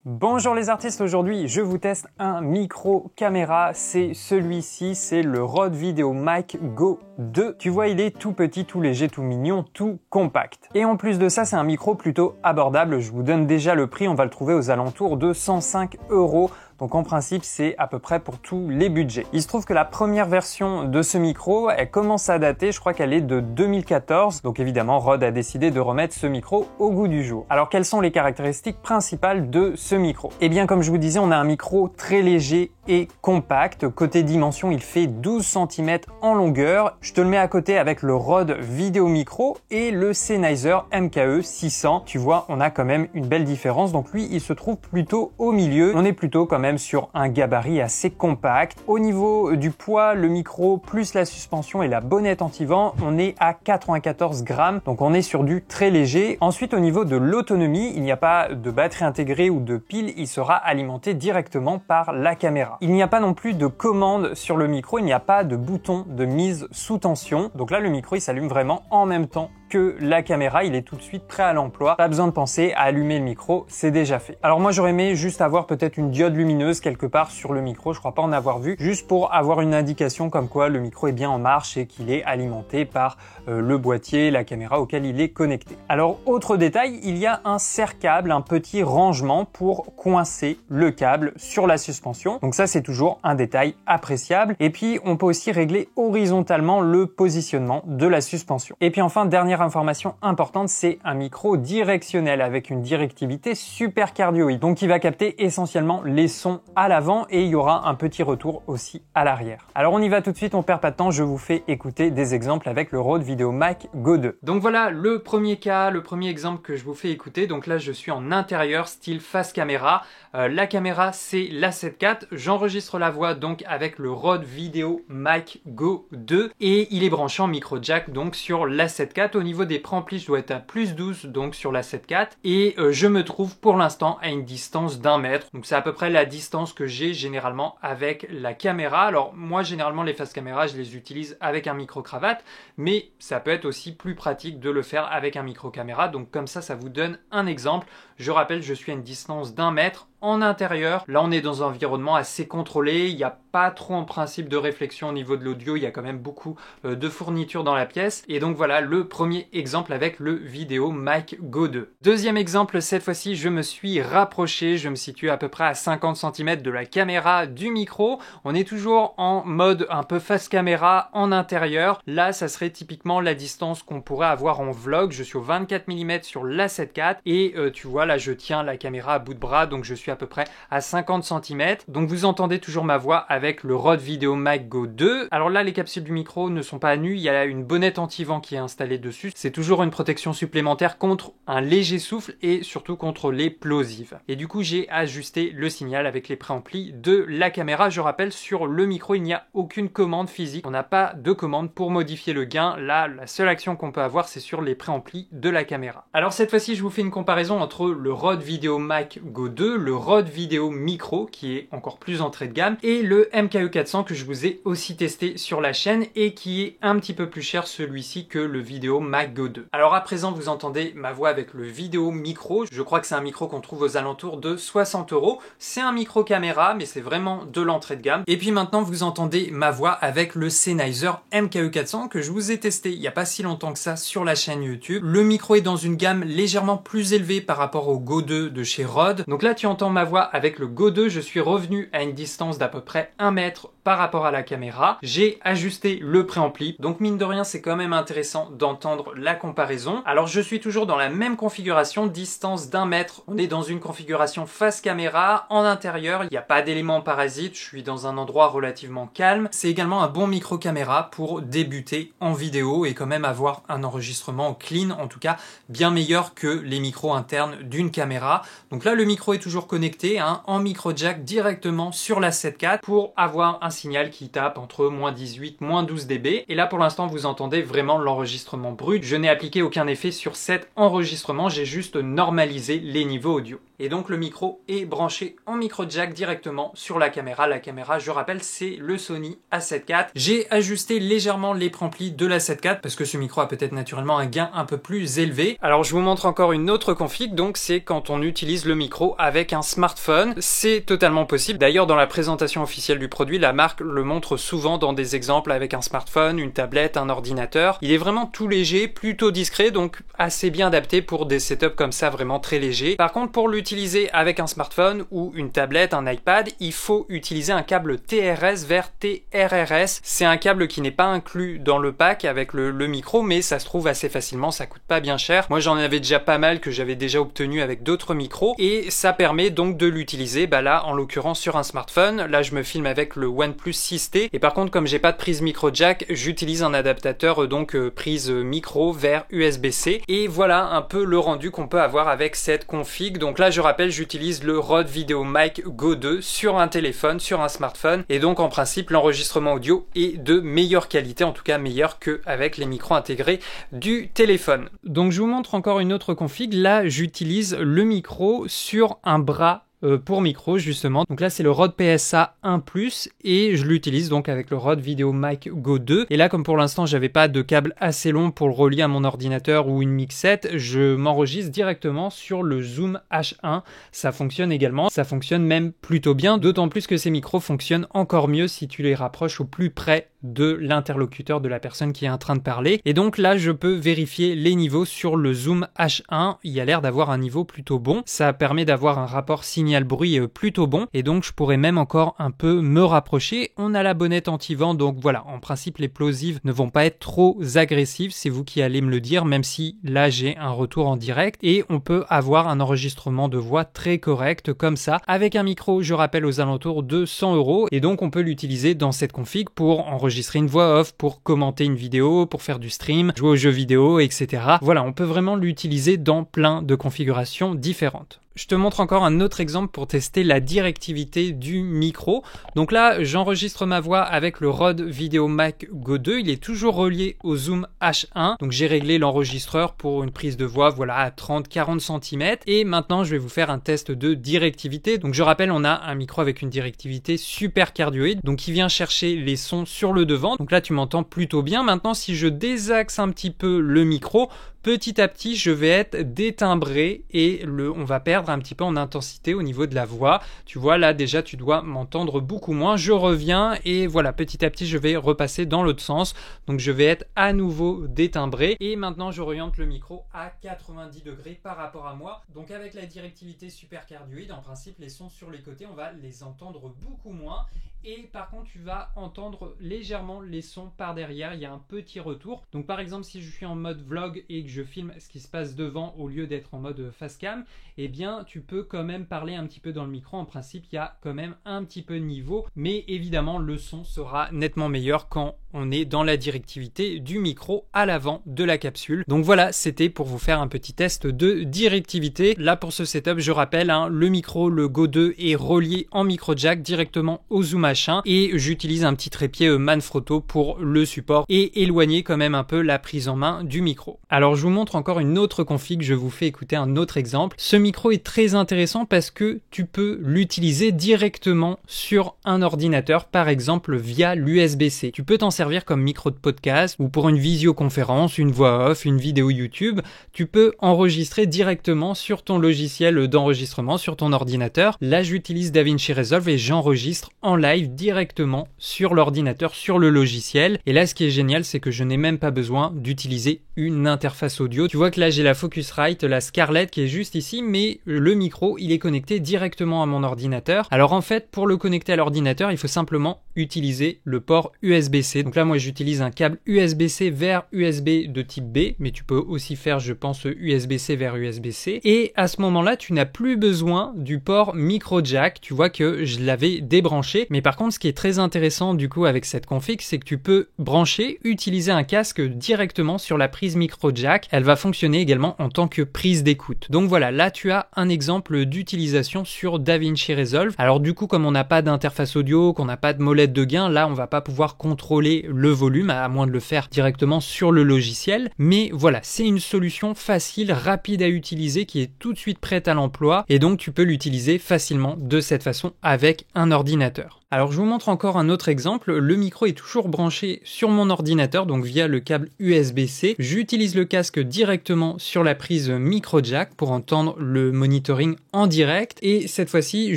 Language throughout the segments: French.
Bonjour les artistes, aujourd'hui je vous teste un micro caméra, c'est celui-ci, c'est le Rode VideoMic Go 2. Tu vois, il est tout petit, tout léger, tout mignon, tout compact. Et en plus de ça, c'est un micro plutôt abordable, je vous donne déjà le prix, on va le trouver aux alentours de 105 €. Donc en principe, c'est à peu près pour tous les budgets. Il se trouve que la première version de ce micro, elle commence à dater, je crois qu'elle est de 2014. Donc évidemment, Rode a décidé de remettre ce micro au goût du jour. Alors quelles sont les caractéristiques principales de ce micro? Eh bien comme je vous disais, on a un micro très léger et compact. Côté dimension, il fait 12 cm en longueur. Je te le mets à côté avec le Rode VideoMicro et le Sennheiser MKE 600. Tu vois, on a quand même une belle différence. Donc lui, il se trouve plutôt au milieu. On est plutôt quand même sur un gabarit assez compact. Au niveau du poids, le micro plus la suspension et la bonnette anti-vent, on est à 94 grammes. Donc on est sur du très léger. Ensuite, au niveau de l'autonomie, il n'y a pas de batterie intégrée ou de pile. Il sera alimenté directement par la caméra. Il n'y a pas non plus de commande sur le micro. Il n'y a pas de bouton de mise sous tension. Donc là, le micro, il s'allume vraiment en même temps que la caméra, il est tout de suite prêt à l'emploi. Pas besoin de penser à allumer le micro, c'est déjà fait. Alors moi j'aurais aimé juste avoir peut-être une diode lumineuse quelque part sur le micro, je crois pas en avoir vu, juste pour avoir une indication comme quoi le micro est bien en marche et qu'il est alimenté par le boîtier, la caméra auquel il est connecté. Alors autre détail, il y a un serre-câble, un petit rangement pour coincer le câble sur la suspension. Donc ça c'est toujours un détail appréciable. Et puis on peut aussi régler horizontalement le positionnement de la suspension. Et puis enfin, dernière information importante, c'est un micro directionnel avec une directivité super cardioïde. Donc il va capter essentiellement les sons à l'avant et il y aura un petit retour aussi à l'arrière. Alors on y va tout de suite, on perd pas de temps, je vous fais écouter des exemples avec le Rode VideoMic Go 2. Donc voilà le premier cas, le premier exemple que je vous fais écouter. Donc là je suis en intérieur, style face caméra. La caméra c'est l'A7 IV. J'enregistre la voix donc avec le Rode VideoMic Go 2 et il est branché en micro jack donc sur l'A7 IV. Au niveau des préamplis, je dois être à plus 12 donc sur l'A7 IV et je me trouve pour l'instant à une distance d'1 mètre. Donc c'est à peu près la distance que j'ai généralement avec la caméra. Alors moi généralement les face caméra je les utilise avec un micro cravate, mais ça peut être aussi plus pratique de le faire avec un micro caméra. Donc comme ça vous donne un exemple. Je rappelle, je suis à une distance d'1 mètre en intérieur. Là on est dans un environnement assez contrôlé, il n'y a pas trop en principe de réflexion au niveau de l'audio, il y a quand même beaucoup de fournitures dans la pièce. Et donc voilà le premier exemple avec le VideoMic Go 2. Deuxième exemple, cette fois-ci je me suis rapproché, je me situe à peu près à 50 cm de la caméra du micro. On est toujours en mode un peu face caméra en intérieur. Là ça serait typiquement la distance qu'on pourrait avoir en vlog. Je suis au 24 mm sur l'A7 IV et tu vois là je tiens la caméra à bout de bras, donc je suis à peu près à 50 cm. Donc vous entendez toujours ma voix avec le Rode VideoMic Go 2. Alors là les capsules du micro ne sont pas à nu, il y a une bonnette anti-vent qui est installée dessus. C'est toujours une protection supplémentaire contre un léger souffle et surtout contre les plosives. Et du coup j'ai ajusté le signal avec les préamplis de la caméra. Je rappelle, sur le micro il n'y a aucune commande physique, on n'a pas de commande pour modifier le gain. Là la seule action qu'on peut avoir c'est sur les préamplis de la caméra. Alors cette fois-ci je vous fais une comparaison entre le Rode VideoMic Go 2, le Rode VideoMicro qui est encore plus entrée de gamme et le MKE 400 que je vous ai aussi testé sur la chaîne et qui est un petit peu plus cher celui-ci que le VideoMic Go 2. Alors à présent vous entendez ma voix avec le VideoMicro. Je crois que c'est un micro qu'on trouve aux alentours de 60 €. C'est un micro caméra mais c'est vraiment de l'entrée de gamme. Et puis maintenant vous entendez ma voix avec le Sennheiser MKE 400 que je vous ai testé il n'y a pas si longtemps que ça sur la chaîne YouTube. Le micro est dans une gamme légèrement plus élevée par rapport au Go 2 de chez Rode. Donc là tu entends ma voix avec le Go 2, je suis revenu à une distance d'à peu près 1 mètre par rapport à la caméra. J'ai ajusté le préampli, donc mine de rien c'est quand même intéressant d'entendre la comparaison. Alors je suis toujours dans la même configuration, distance d'1 mètre. On est dans une configuration face caméra, en intérieur, il n'y a pas d'éléments parasites, je suis dans un endroit relativement calme. C'est également un bon micro caméra pour débuter en vidéo et quand même avoir un enregistrement clean, en tout cas bien meilleur que les micros internes d'une caméra. Donc là le micro est toujours connecté en micro jack directement sur l'A7 IV pour avoir un signal qui tape entre -18, -12 dB. Et là pour l'instant vous entendez vraiment l'enregistrement brut. Je n'ai appliqué aucun effet sur cet enregistrement, j'ai juste normalisé les niveaux audio. Et donc le micro est branché en micro jack directement sur la caméra. La caméra, je rappelle, c'est le Sony A7 IV. J'ai ajusté légèrement les préamplis de l'A7 IV parce que ce micro a peut-être naturellement un gain un peu plus élevé. Alors je vous montre encore une autre config. Donc c'est quand on utilise le micro avec un smartphone. C'est totalement possible. D'ailleurs, dans la présentation officielle du produit, la marque le montre souvent dans des exemples avec un smartphone, une tablette, un ordinateur. Il est vraiment tout léger, plutôt discret, donc assez bien adapté pour des setups comme ça, vraiment très légers. Par contre, pour l'utiliser avec un smartphone ou une tablette, un iPad, il faut utiliser un câble TRS vers TRRS. C'est un câble qui n'est pas inclus dans le pack avec le micro, mais ça se trouve assez facilement, ça coûte pas bien cher. Moi, j'en avais déjà pas mal que j'avais déjà obtenu avec d'autres micros, et ça permet donc de l'utiliser, là, en l'occurrence sur un smartphone. Là, je me filme avec le OnePlus 6T, et par contre, comme j'ai pas de prise micro jack, j'utilise un adaptateur, donc prise micro vers USB-C, et voilà un peu le rendu qu'on peut avoir avec cette config. Donc là, je rappelle, j'utilise le Rode VideoMic Go 2 sur un téléphone, sur un smartphone, et donc en principe, l'enregistrement audio est de meilleure qualité, en tout cas meilleur qu'avec les micros intégrés du téléphone. Donc je vous montre encore une autre config. Là, j'utilise le micro sur un bras pour micro justement. Donc là c'est le Rode PSA 1+, et je l'utilise donc avec le Rode VideoMic Go 2. Et là, comme pour l'instant j'avais pas de câble assez long pour le relier à mon ordinateur ou une mixette, je m'enregistre directement sur le Zoom H1. Ça fonctionne également, ça fonctionne même plutôt bien, d'autant plus que ces micros fonctionnent encore mieux si tu les rapproches au plus près de l'interlocuteur, de la personne qui est en train de parler. Et donc là, je peux vérifier les niveaux sur le Zoom H1. Il y a l'air d'avoir un niveau plutôt bon. Ça permet d'avoir un rapport signal-bruit plutôt bon. Et donc, je pourrais même encore un peu me rapprocher. On a la bonnette anti-vent. Donc voilà, en principe, les plosives ne vont pas être trop agressives. C'est vous qui allez me le dire, même si là, j'ai un retour en direct. Et on peut avoir un enregistrement de voix très correct comme ça. Avec un micro, je rappelle, aux alentours de 100 €. Et donc, on peut l'utiliser dans cette config pour enregistrer une voix off, pour commenter une vidéo, pour faire du stream, jouer aux jeux vidéo, etc. Voilà, on peut vraiment l'utiliser dans plein de configurations différentes. Je te montre encore un autre exemple pour tester la directivité du micro. Donc là, j'enregistre ma voix avec le Rode VideoMic Go 2. Il est toujours relié au Zoom H1. Donc j'ai réglé l'enregistreur pour une prise de voix, voilà, à 30-40 cm. Et maintenant, je vais vous faire un test de directivité. Donc je rappelle, on a un micro avec une directivité super cardioïde, donc qui vient chercher les sons sur le devant. Donc là, tu m'entends plutôt bien. Maintenant, si je désaxe un petit peu le micro, petit à petit, je vais être détimbré et on va perdre un petit peu en intensité au niveau de la voix. Tu vois, là, déjà, tu dois m'entendre beaucoup moins. Je reviens et voilà, petit à petit, je vais repasser dans l'autre sens. Donc, je vais être à nouveau détimbré. Et maintenant, je oriente le micro à 90 degrés par rapport à moi. Donc, avec la directivité super cardioïde, en principe, les sons sur les côtés, on va les entendre beaucoup moins. Et par contre, tu vas entendre légèrement les sons par derrière. Il y a un petit retour. Donc par exemple, si je suis en mode vlog et que je filme ce qui se passe devant au lieu d'être en mode face cam, eh bien, tu peux quand même parler un petit peu dans le micro. En principe, il y a quand même un petit peu de niveau. Mais évidemment, le son sera nettement meilleur quand on est dans la directivité du micro à l'avant de la capsule. Donc voilà, c'était pour vous faire un petit test de directivité. Là, pour ce setup, je rappelle, le micro, le Go 2 est relié en micro jack directement au Zoom H1 et j'utilise un petit trépied Manfrotto pour le support et éloigner quand même un peu la prise en main du micro. Alors, je vous montre encore une autre config. Je vous fais écouter un autre exemple. Ce micro est très intéressant parce que tu peux l'utiliser directement sur un ordinateur, par exemple via l'USB-C. Tu peux t'en servir comme micro de podcast ou pour une visioconférence, une voix off, une vidéo YouTube. Tu peux enregistrer directement sur ton logiciel d'enregistrement, sur ton ordinateur. Là, j'utilise DaVinci Resolve et j'enregistre en live directement sur l'ordinateur, sur le logiciel. Et là, ce qui est génial, c'est que je n'ai même pas besoin d'utiliser une interface audio. Tu vois que là, j'ai la Focusrite, la Scarlett qui est juste ici, mais le micro, il est connecté directement à mon ordinateur. Alors en fait, pour le connecter à l'ordinateur, il faut simplement utiliser le port USB-C. Donc là, moi, j'utilise un câble USB-C vers USB de type B, mais tu peux aussi faire, je pense, USB-C vers USB-C. Et à ce moment-là, tu n'as plus besoin du port micro jack. Tu vois que je l'avais débranché. Mais par contre, ce qui est très intéressant du coup avec cette config, c'est que tu peux brancher, utiliser un casque directement sur la prise micro jack. Elle va fonctionner également en tant que prise d'écoute. Donc voilà, là, tu as un exemple d'utilisation sur DaVinci Resolve. Alors du coup, comme on n'a pas d'interface audio, qu'on n'a pas de molette de gain, là, on va pas pouvoir contrôler le volume, à moins de le faire directement sur le logiciel. Mais voilà, c'est une solution facile, rapide à utiliser, qui est tout de suite prête à l'emploi. Et donc, tu peux l'utiliser facilement de cette façon avec un ordinateur. Alors je vous montre encore un autre exemple, le micro est toujours branché sur mon ordinateur, donc via le câble USB-C. J'utilise le casque directement sur la prise micro jack pour entendre le monitoring en direct, et cette fois-ci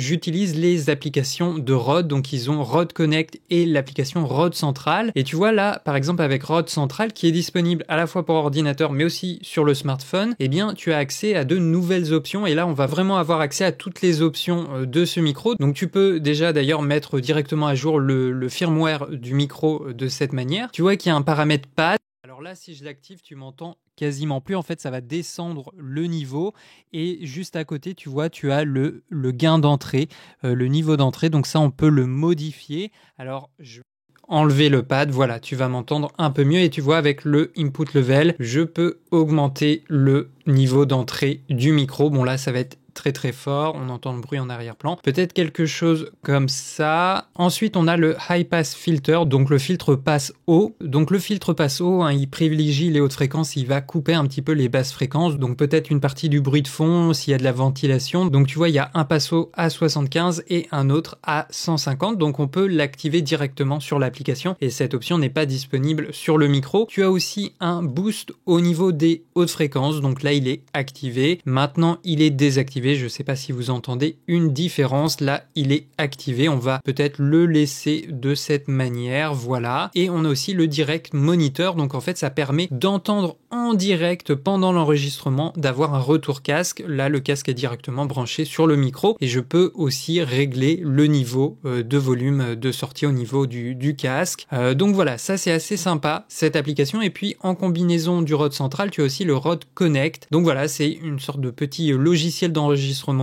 j'utilise les applications de Rode, donc ils ont Rode Connect et l'application Rode Central, et tu vois là par exemple avec Rode Central qui est disponible à la fois pour ordinateur mais aussi sur le smartphone, eh bien tu as accès à de nouvelles options, et là on va vraiment avoir accès à toutes les options de ce micro. Donc tu peux déjà d'ailleurs mettre directement à jour le firmware du micro de cette manière. Tu vois qu'il y a un paramètre pad. Alors là, si je l'active, tu m'entends quasiment plus. En fait, ça va descendre le niveau. Et juste à côté, tu vois, tu as le gain d'entrée, le niveau d'entrée. Donc ça, on peut le modifier. Alors, je vais enlever le pad. Voilà, tu vas m'entendre un peu mieux. Et tu vois, avec le input level, je peux augmenter le niveau d'entrée du micro. Bon, là, ça va être très fort, on entend le bruit en arrière-plan. Peut-être quelque chose comme ça. Ensuite, on a le High Pass Filter, donc le filtre passe haut. Donc le filtre passe haut, hein, il privilégie les hautes fréquences, il va couper un petit peu les basses fréquences, donc peut-être une partie du bruit de fond, s'il y a de la ventilation. Donc tu vois, il y a un passe haut à 75 et un autre à 150, donc on peut l'activer directement sur l'application, et cette option n'est pas disponible sur le micro. Tu as aussi un boost au niveau des hautes fréquences, donc là il est activé. Maintenant il est désactivé. Je ne sais pas si vous entendez une différence. Là, il est activé. On va peut-être le laisser de cette manière. Voilà. Et on a aussi le direct monitor. Donc, en fait, ça permet d'entendre en direct pendant l'enregistrement, d'avoir un retour casque. Là, le casque est directement branché sur le micro. Et je peux aussi régler le niveau de volume de sortie au niveau du casque. Donc voilà, ça c'est assez sympa, cette application. Et puis, en combinaison du Rode Central, tu as aussi le Rode Connect. Donc voilà, c'est une sorte de petit logiciel d'enregistrement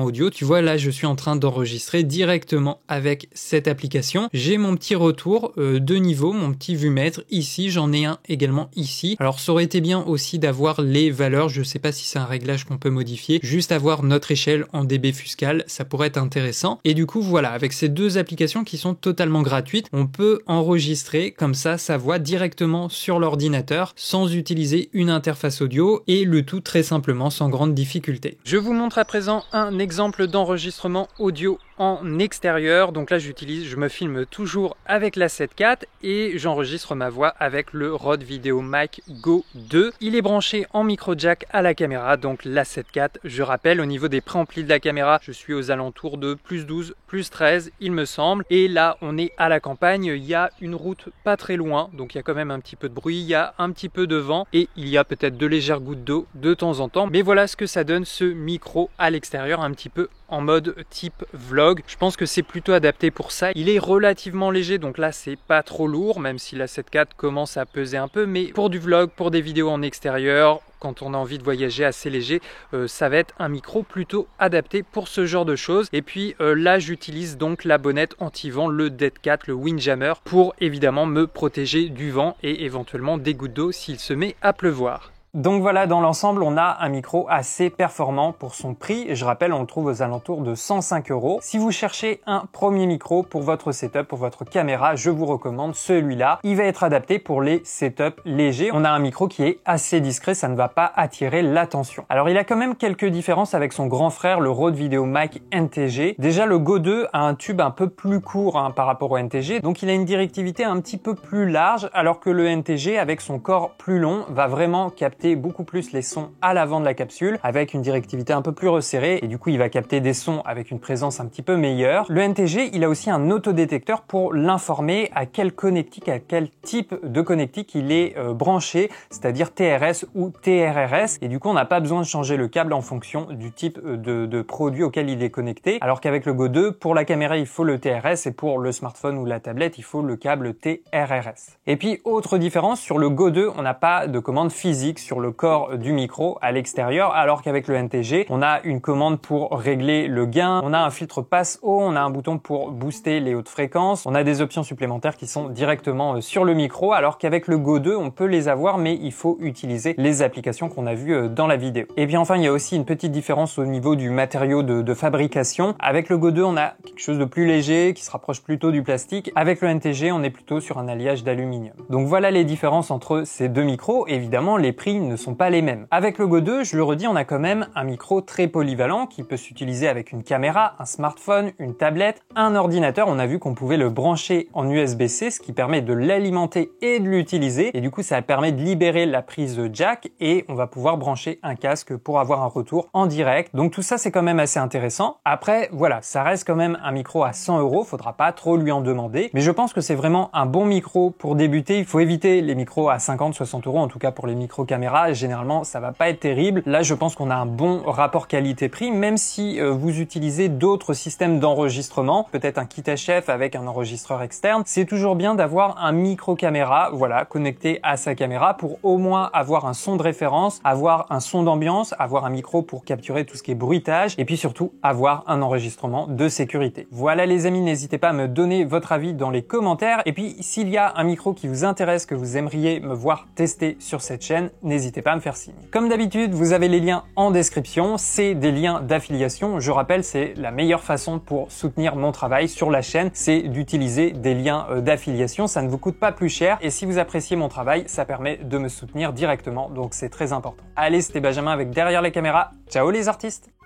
audio. Tu vois, là je suis en train d'enregistrer directement avec cette application. J'ai mon petit retour de niveau, mon petit vumètre ici, j'en ai un également ici. Alors ça aurait été bien aussi d'avoir les valeurs, je sais pas si c'est un réglage qu'on peut modifier, juste avoir notre échelle en dB Fuscal, ça pourrait être intéressant. Et du coup voilà, avec ces deux applications qui sont totalement gratuites, on peut enregistrer comme ça sa voix directement sur l'ordinateur sans utiliser une interface audio, et le tout très simplement sans grande difficulté. Je vous montre à présent un exemple d'enregistrement audio en extérieur. Donc là je me filme toujours avec la 7 IV et j'enregistre ma voix avec le Rode VideoMic Go 2. Il est branché en micro jack à la caméra, donc la 7 IV. Je rappelle, au niveau des préamplis de la caméra, je suis aux alentours de plus 12, plus 13 il me semble. Et là on est à la campagne, il y a une route pas très loin, donc il y a quand même un petit peu de bruit, il y a un petit peu de vent et il y a peut-être de légères gouttes d'eau de temps en temps. Mais voilà ce que ça donne, ce micro à l'extérieur, un petit peu en mode type vlog. Je pense que c'est plutôt adapté pour ça. Il est relativement léger, donc là c'est pas trop lourd, même si la 7 IV commence à peser un peu, mais pour du vlog, pour des vidéos en extérieur, quand on a envie de voyager assez léger, ça va être un micro plutôt adapté pour ce genre de choses. Et puis là j'utilise donc la bonnette anti-vent, le Dead Cat, le Windjammer, pour évidemment me protéger du vent et éventuellement des gouttes d'eau s'il se met à pleuvoir. Donc voilà, dans l'ensemble, on a un micro assez performant pour son prix. Je rappelle, on le trouve aux alentours de 105 €. Si vous cherchez un premier micro pour votre setup, pour votre caméra, je vous recommande celui-là. Il va être adapté pour les setups légers. On a un micro qui est assez discret, ça ne va pas attirer l'attention. Alors il a quand même quelques différences avec son grand frère, le Rode VideoMic NTG. Déjà, le Go 2 a un tube un peu plus court par rapport au NTG, donc il a une directivité un petit peu plus large, alors que le NTG, avec son corps plus long, va vraiment capter beaucoup plus les sons à l'avant de la capsule avec une directivité un peu plus resserrée, et du coup il va capter des sons avec une présence un petit peu meilleure. Le NTG, il a aussi un autodétecteur pour l'informer à quel connectique, à quel type de connectique il est branché, c'est-à-dire TRS ou TRRS, et du coup on n'a pas besoin de changer le câble en fonction du type de produit auquel il est connecté, alors qu'avec le Go 2, pour la caméra il faut le TRS et pour le smartphone ou la tablette il faut le câble TRRS. Et puis autre différence, sur le Go 2 on n'a pas de commande physique sur le corps du micro à l'extérieur, alors qu'avec le NTG, on a une commande pour régler le gain, on a un filtre passe haut, on a un bouton pour booster les hautes fréquences, on a des options supplémentaires qui sont directement sur le micro, alors qu'avec le Go 2, on peut les avoir, mais il faut utiliser les applications qu'on a vues dans la vidéo. Et puis enfin, il y a aussi une petite différence au niveau du matériau de fabrication. Avec le Go 2, on a quelque chose de plus léger, qui se rapproche plutôt du plastique. Avec le NTG, on est plutôt sur un alliage d'aluminium. Donc voilà les différences entre ces deux micros. Évidemment, les prix designs ne sont pas les mêmes. Avec le Go 2, je le redis, on a quand même un micro très polyvalent qui peut s'utiliser avec une caméra, un smartphone, une tablette, un ordinateur. On a vu qu'on pouvait le brancher en USB-C, ce qui permet de l'alimenter et de l'utiliser. Et du coup, ça permet de libérer la prise jack et on va pouvoir brancher un casque pour avoir un retour en direct. Donc tout ça, c'est quand même assez intéressant. Après, voilà, ça reste quand même un micro à 100 €. Faudra pas trop lui en demander. Mais je pense que c'est vraiment un bon micro pour débuter. Il faut éviter les micros à 50, 60 €. En tout cas, pour les micros caméras, généralement, ça va pas être terrible. Là, je pense qu'on a un bon rapport qualité-prix, même si vous utilisez d'autres systèmes d'enregistrement, peut-être un kit HF avec un enregistreur externe. C'est toujours bien d'avoir un micro caméra, voilà, connecté à sa caméra pour au moins avoir un son de référence, avoir un son d'ambiance, avoir un micro pour capturer tout ce qui est bruitage et puis surtout avoir un enregistrement de sécurité. Voilà les amis, n'hésitez pas à me donner votre avis dans les commentaires et puis s'il y a un micro qui vous intéresse, que vous aimeriez me voir tester sur cette chaîne, n'hésitez pas à me faire signe. Comme d'habitude, vous avez les liens en description, c'est des liens d'affiliation. Je rappelle, c'est la meilleure façon pour soutenir mon travail sur la chaîne, c'est d'utiliser des liens d'affiliation, ça ne vous coûte pas plus cher et si vous appréciez mon travail, ça permet de me soutenir directement, donc c'est très important. Allez, c'était Benjamin avec Derrière les caméras. Ciao les artistes!